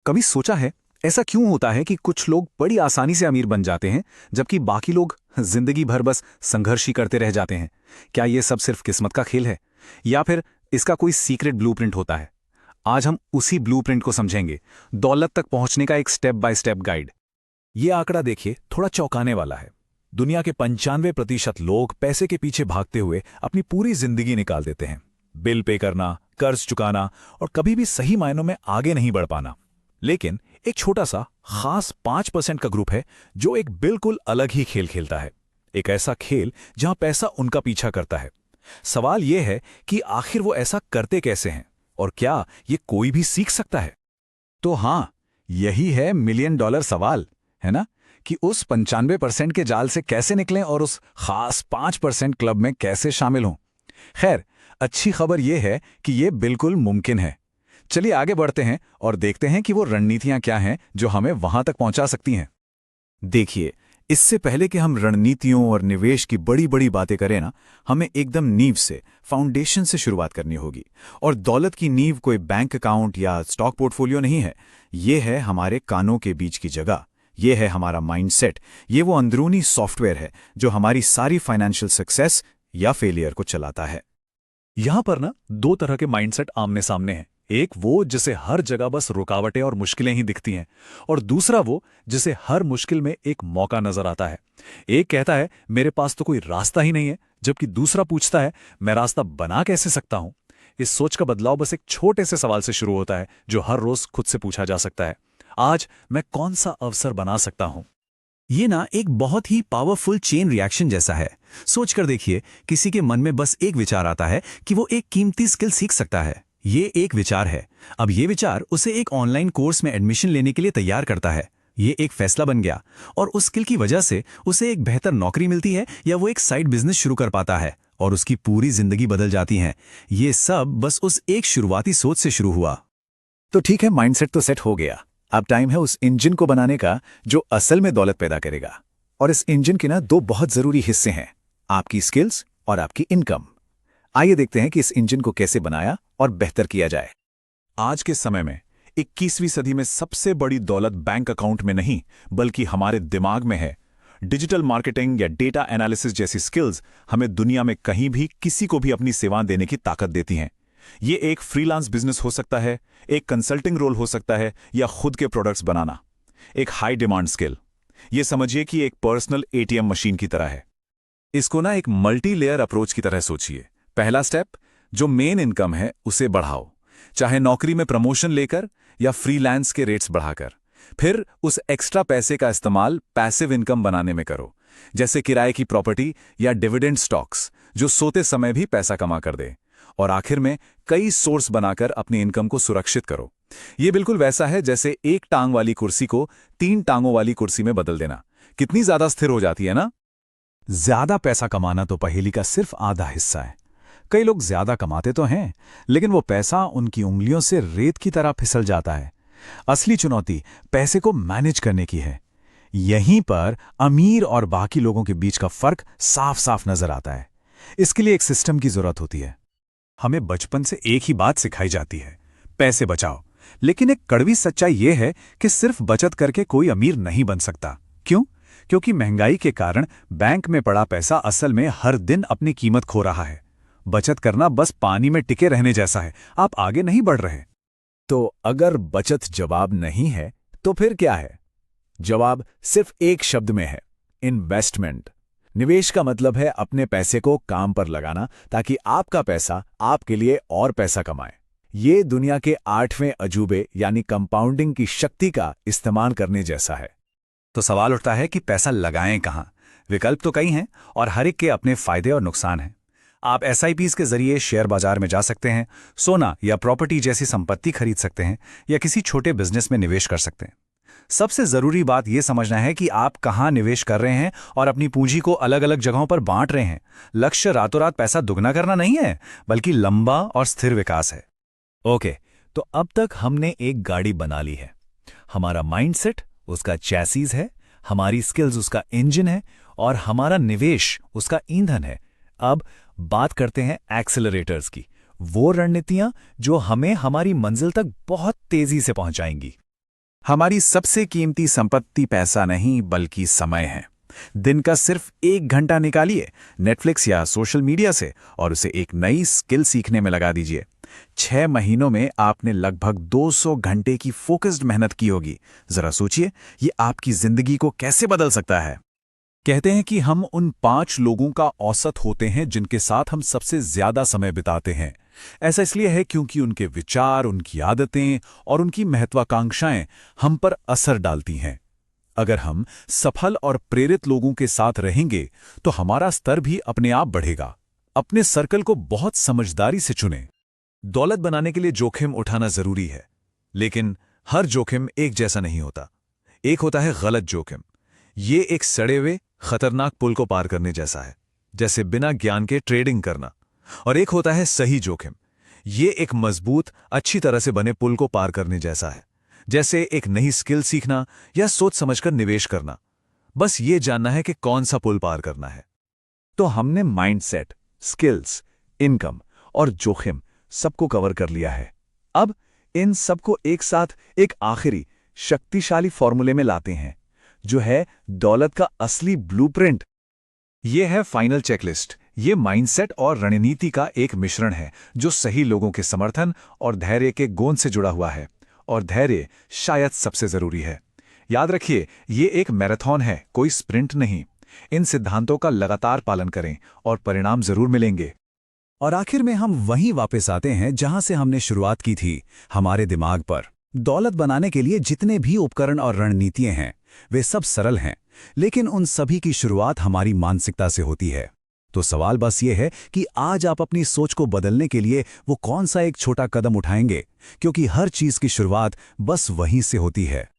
कभी सोचा है ऐसा क्यों होता है कि कुछ लोग बड़ी आसानी से अमीर बन जाते हैं जबकि बाकी लोग जिंदगी भर बस संघर्ष ही करते रह जाते हैं? क्या ये सब सिर्फ किस्मत का खेल है या फिर इसका कोई सीक्रेट ब्लूप्रिंट होता है? आज हम उसी ब्लूप्रिंट को समझेंगे, दौलत तक पहुंचने का एक स्टेप बाय स्टेप गाइड। ये आंकड़ा देखिए, थोड़ा चौंकाने वाला है। दुनिया के 95% लोग पैसे के पीछे भागते हुए अपनी पूरी जिंदगी निकाल देते हैं। बिल पे करना, कर्ज चुकाना और कभी भी सही मायनों में आगे नहीं बढ़ पाना। लेकिन एक छोटा सा खास 5% का ग्रुप है जो एक बिल्कुल अलग ही खेल खेलता है। एक ऐसा खेल जहां पैसा उनका पीछा करता है। सवाल यह है कि आखिर वो ऐसा करते कैसे हैं और क्या ये कोई भी सीख सकता है? तो हाँ, यही है मिलियन डॉलर सवाल, है ना? कि उस 95% के जाल से कैसे निकलें और उस खास 5% क्लब में कैसे शामिल हों। खैर, अच्छी खबर यह है कि यह बिल्कुल मुमकिन है। चलिए आगे बढ़ते हैं और देखते हैं कि वो रणनीतियां क्या हैं जो हमें वहां तक पहुंचा सकती हैं। देखिए, इससे पहले कि हम रणनीतियों और निवेश की बड़ी बड़ी बातें करें ना, हमें एकदम नींव से, फाउंडेशन से शुरुआत करनी होगी। और दौलत की नींव कोई बैंक अकाउंट या स्टॉक पोर्टफोलियो नहीं है। ये है हमारे कानों के बीच की जगह। ये है हमारा माइंडसेट। ये वो अंदरूनी सॉफ्टवेयर है जो हमारी सारी फाइनेंशियल सक्सेस या फेलियर को चलाता है। यहां पर ना दो तरह के माइंडसेट आमने सामने हैं। एक वो जिसे हर जगह बस रुकावटें और मुश्किलें ही दिखती हैं, और दूसरा वो जिसे हर मुश्किल में एक मौका नजर आता है। एक कहता है मेरे पास तो कोई रास्ता ही नहीं है, जबकि दूसरा पूछता है मैं रास्ता बना कैसे सकता हूं। इस सोच का बदलाव बस एक छोटे से सवाल से शुरू होता है जो हर रोज खुद से पूछा जा सकता है, आज मैं कौन सा अवसर बना सकता हूं। ये ना एक बहुत ही पावरफुल चेन रिएक्शन जैसा है। सोचकर देखिए, किसी के मन में बस एक विचार आता है कि वो एक कीमती स्किल सीख सकता है। ये एक विचार है। अब ये विचार उसे एक ऑनलाइन कोर्स में एडमिशन लेने के लिए तैयार करता है। ये एक फैसला बन गया और उस स्किल की वजह से उसे एक बेहतर नौकरी मिलती है या वो एक साइड बिजनेस शुरू कर पाता है और उसकी पूरी जिंदगी बदल जाती है। ये सब बस उस एक शुरुआती सोच से शुरू हुआ। तो ठीक है, माइंडसेट तो सेट हो गया। अब टाइम है उस इंजन को बनाने का जो असल में दौलत पैदा करेगा। और इस इंजन के ना दो बहुत जरूरी हिस्से हैं, आपकी स्किल्स और आपकी इनकम। आइए देखते हैं कि इस इंजन को कैसे बनाया और बेहतर किया जाए। आज के समय में 21वीं सदी में सबसे बड़ी दौलत बैंक अकाउंट में नहीं बल्कि हमारे दिमाग में है। डिजिटल मार्केटिंग या डेटा एनालिसिस जैसी स्किल्स हमें दुनिया में कहीं भी किसी को भी अपनी सेवाएं देने की ताकत देती हैं। ये एक फ्रीलांस बिजनेस हो सकता है, एक कंसल्टिंग रोल हो सकता है या खुद के प्रोडक्ट्स बनाना। एक हाई डिमांड स्किल, ये समझिए कि एक पर्सनल एटीएम मशीन की तरह है। इसको ना एक मल्टी लेयर अप्रोच की तरह सोचिए। पहला स्टेप, जो मेन इनकम है उसे बढ़ाओ, चाहे नौकरी में प्रमोशन लेकर या फ्रीलांस के रेट्स बढ़ाकर। फिर उस एक्स्ट्रा पैसे का इस्तेमाल पैसिव इनकम बनाने में करो, जैसे किराए की प्रॉपर्टी या डिविडेंड स्टॉक्स जो सोते समय भी पैसा कमा कर दे। और आखिर में कई सोर्स बनाकर अपनी इनकम को सुरक्षित करो। यह बिल्कुल वैसा है जैसे एक टांग वाली कुर्सी को 3 टांगों वाली कुर्सी में बदल देना। कितनी ज्यादा स्थिर हो जाती है ना। ज्यादा पैसा कमाना तो पहेली का सिर्फ आधा हिस्सा है। कई लोग ज्यादा कमाते तो हैं, लेकिन वो पैसा उनकी उंगलियों से रेत की तरह फिसल जाता है। असली चुनौती पैसे को मैनेज करने की है। यहीं पर अमीर और बाकी लोगों के बीच का फर्क साफ साफ नजर आता है। इसके लिए एक सिस्टम की जरूरत होती है। हमें बचपन से एक ही बात सिखाई जाती है, पैसे बचाओ। लेकिन एक कड़वी सच्चाई यह है कि सिर्फ बचत करके कोई अमीर नहीं बन सकता। क्यों? क्योंकि महंगाई के कारण बैंक में पड़ा पैसा असल में हर दिन अपनी कीमत खो रहा है। बचत करना बस पानी में टिके रहने जैसा है, आप आगे नहीं बढ़ रहे। तो अगर बचत जवाब नहीं है तो फिर क्या है? जवाब सिर्फ एक शब्द में है, इन्वेस्टमेंट। निवेश का मतलब है अपने पैसे को काम पर लगाना ताकि आपका पैसा आपके लिए और पैसा कमाए। ये दुनिया के 8वें अजूबे यानी कंपाउंडिंग की शक्ति का इस्तेमाल करने जैसा है। तो सवाल उठता है कि पैसा लगाएं कहां? विकल्प तो कई हैं और हर एक के अपने फायदे और नुकसान हैं। आप एसआईपीज के जरिए शेयर बाजार में जा सकते हैं, सोना या प्रॉपर्टी जैसी संपत्ति खरीद सकते हैं या किसी छोटे बिजनेस में निवेश कर सकते हैं। सबसे जरूरी बात यह समझना है कि आप कहां निवेश कर रहे हैं और अपनी पूंजी को अलग अलग जगहों पर बांट रहे हैं। लक्ष्य रातों रात पैसा दुगना करना नहीं है, बल्कि लंबा और स्थिर विकास है। ओके, तो अब तक हमने एक गाड़ी बना ली है। हमारा माइंडसेट उसका चैसीज है, हमारी स्किल्स उसका इंजन है और हमारा निवेश उसका ईंधन है। अब बात करते हैं एक्सेलरेटर्स की, वो रणनीतियां जो हमें हमारी मंजिल तक बहुत तेजी से पहुंचाएंगी। हमारी सबसे कीमती संपत्ति पैसा नहीं बल्कि समय है। दिन का सिर्फ 1 घंटा निकालिए नेटफ्लिक्स या सोशल मीडिया से और उसे एक नई स्किल सीखने में लगा दीजिए। 6 महीनों में आपने लगभग 200 घंटे की फोकस्ड मेहनत की होगी। जरा सोचिए, ये आपकी जिंदगी को कैसे बदल सकता है। कहते हैं कि हम उन 5 लोगों का औसत होते हैं जिनके साथ हम सबसे ज्यादा समय बिताते हैं। ऐसा इसलिए है क्योंकि उनके विचार, उनकी आदतें और उनकी महत्वाकांक्षाएं हम पर असर डालती हैं। अगर हम सफल और प्रेरित लोगों के साथ रहेंगे तो हमारा स्तर भी अपने आप बढ़ेगा। अपने सर्कल को बहुत समझदारी से चुनें। दौलत बनाने के लिए जोखिम उठाना जरूरी है, लेकिन हर जोखिम एक जैसा नहीं होता। एक होता है गलत जोखिम। ये एक सड़े हुए खतरनाक पुल को पार करने जैसा है, जैसे बिना ज्ञान के ट्रेडिंग करना। और एक होता है सही जोखिम। ये एक मजबूत, अच्छी तरह से बने पुल को पार करने जैसा है, जैसे एक नई स्किल सीखना या सोच समझकर निवेश करना। बस ये जानना है कि कौन सा पुल पार करना है। तो हमने माइंडसेट, स्किल्स, इनकम और जोखिम सबको कवर कर लिया है। अब इन सबको एक साथ एक आखिरी शक्तिशाली फॉर्मूले में लाते हैं, जो है दौलत का असली ब्लूप्रिंट। ये है फाइनल चेकलिस्ट। ये माइंडसेट और रणनीति का एक मिश्रण है जो सही लोगों के समर्थन और धैर्य के गोंद से जुड़ा हुआ है। और धैर्य शायद सबसे जरूरी है। याद रखिए, ये एक मैराथन है, कोई स्प्रिंट नहीं। इन सिद्धांतों का लगातार पालन करें और परिणाम जरूर मिलेंगे। और आखिर में हम वहीं वापस आते हैं जहां से हमने शुरुआत की थी, हमारे दिमाग पर। दौलत बनाने के लिए जितने भी उपकरण और रणनीतियां हैं, वे सब सरल हैं, लेकिन उन सभी की शुरुआत हमारी मानसिकता से होती है। तो सवाल बस ये है कि आज आप अपनी सोच को बदलने के लिए वो कौन सा एक छोटा कदम उठाएंगे, क्योंकि हर चीज की शुरुआत बस वहीं से होती है।